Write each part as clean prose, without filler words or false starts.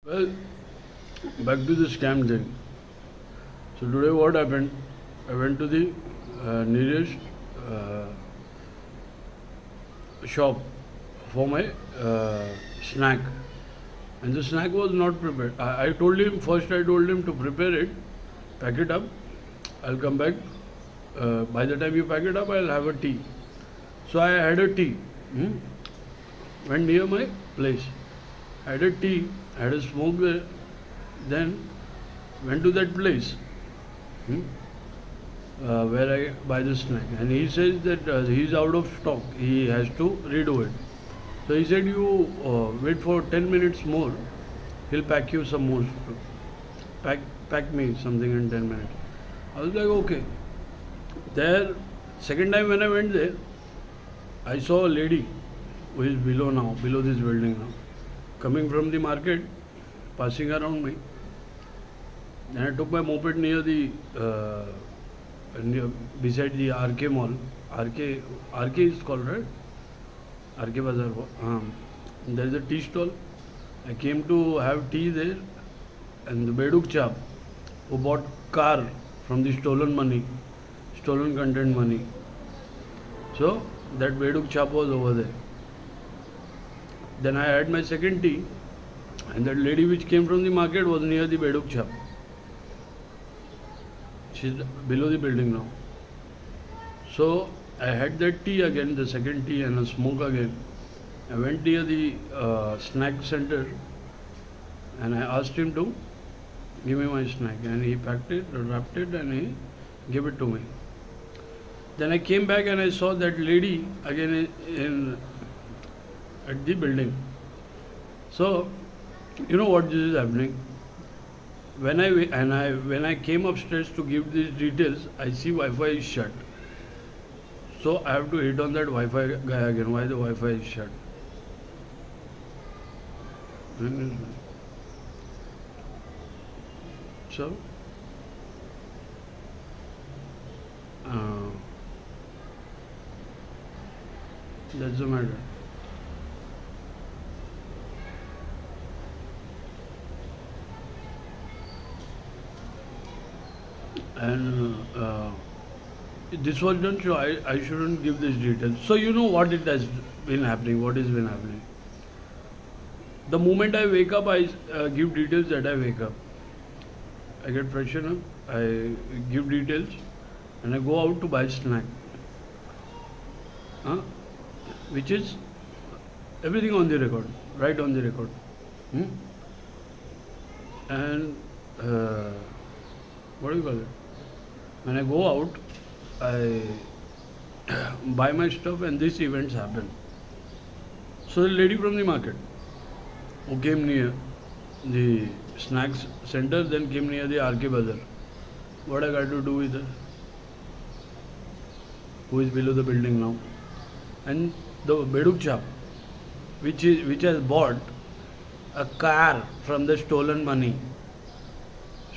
Well, back to the scam thing. So today what happened? I went to the nearest uh, shop for my snack, and the snack was not prepared. I told him first. I told him to prepare it, pack it up. I'll come back. By the time you pack it up, I'll have a tea. So I had a tea. Hmm? Went near my place. Had a tea. Had a smoke there. Then went to that place. Hmm? Where I buy the snack, and he says that he's out of stock. He has to redo it. So he said, "You wait for 10 minutes more. He'll pack you some more. Pack me something in 10 minutes." I was like, "Okay." There, second time when I went there, I saw a lady who is below this building now, coming from the market, passing around me. Then I took my moped near the beside the RK Mall. RK is called, right? RK Bazaar. There is a tea stall. I came to have tea there, and the Beduk chap who bought car from the stolen money, stolen content money. So that Beduk chap was over there. Then I had my second tea, and that lady which came from the market was near the Beduk chap. She's below the building now. So I had that tea again, the second tea, and a smoke again. I went near the snack center, and I asked him to give me my snack, and he packed it, wrapped it, and he gave it to me. Then I came back and I saw that lady again in at the building. So you know what this is happening. When I came upstairs to give these details, I see Wi-Fi is shut. So I have to hit on that Wi-Fi guy again. Why the Wi-Fi is shut? So uh, that's the matter. And this was done, so I shouldn't give these details. So you know what it has been happening, what has been happening. The moment I wake up, I give details that I wake up. I get freshen up, I give details, and I go out to buy snack. Huh? Which is everything on the record, right on the record. Hmm? And what do you call it? When I go out, I buy my stuff, and these events happen. So the lady from the market who came near the snacks center, then came near the RK Bazaar. What I got to do with her? Who is below the building now? And the Beduk chap, which has bought a car from the stolen money,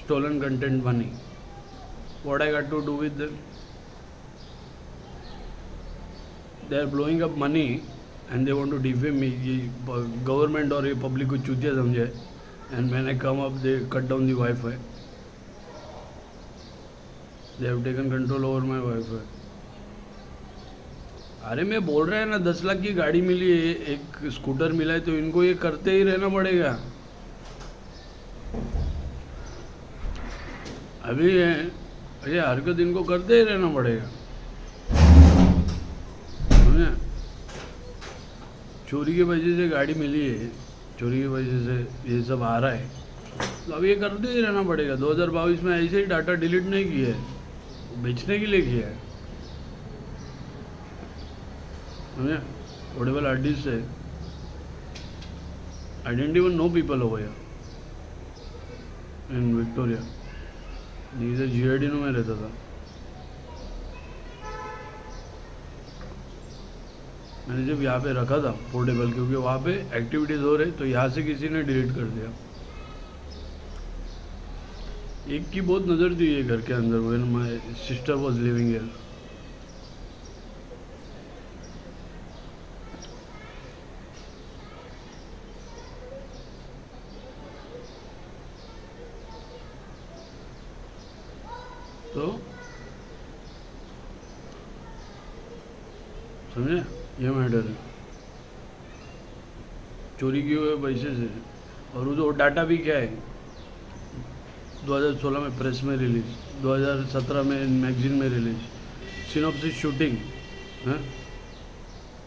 stolen content money. What I got to do with them? They are blowing up money and they want to defame me. ये government और ये public को चूतिया समझे. And when I come up, they cut down the Wi-Fi. They have taken control over my Wi-Fi. अरे मैं बोल रहा है ना 10 लाख की गाड़ी मिली है, एक स्कूटर मिला है, तो इनको ये करते ही रहना पड़ेगा. अभी ये हरकत इनको करते ही रहना पड़ेगा. चोरी की वजह से गाड़ी मिली है, चोरी की वजह से ये सब आ रहा है, तो अब ये करते ही रहना पड़ेगा. 2022 में ऐसे ही डाटा डिलीट नहीं किया है, बेचने के लिए किया है. पोर्टेबल आर्टिस्ट है. I don't even know people over here in Victoria. इधर GIDनो में रहता था. मैंने जब यहाँ पे रखा था पोर्टेबल, क्योंकि वहाँ पे एक्टिविटीज़ हो रही, तो यहाँ से किसी ने डिलीट कर दिया. एक की बहुत नज़र थी ये घर के अंदर. When my sister was living here. तो समझे, ये मैटर है। चोरी किए हुए पैसे से। और वो डाटा भी क्या है, 2016 में प्रेस में रिलीज, 2017 में मैगजीन में रिलीज, सिनॉप्सिस शूटिंग है,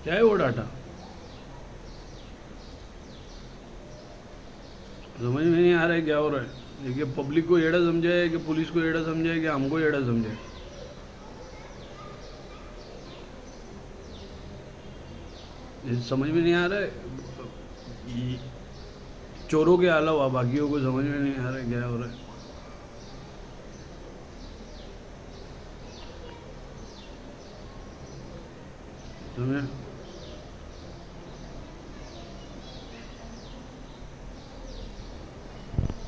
क्या है वो डाटा? समझ में नहीं आ रहा है क्या हो रहा है। देखिए, पब्लिक को एड़ा समझाए कि पुलिस को एड़ा समझाए कि हमको एड़ा समझाए? ये समझ में नहीं आ रहा है। चोरों के अलावा बाकियों को समझ में नहीं आ रहा है क्या हो रहा है। समझे?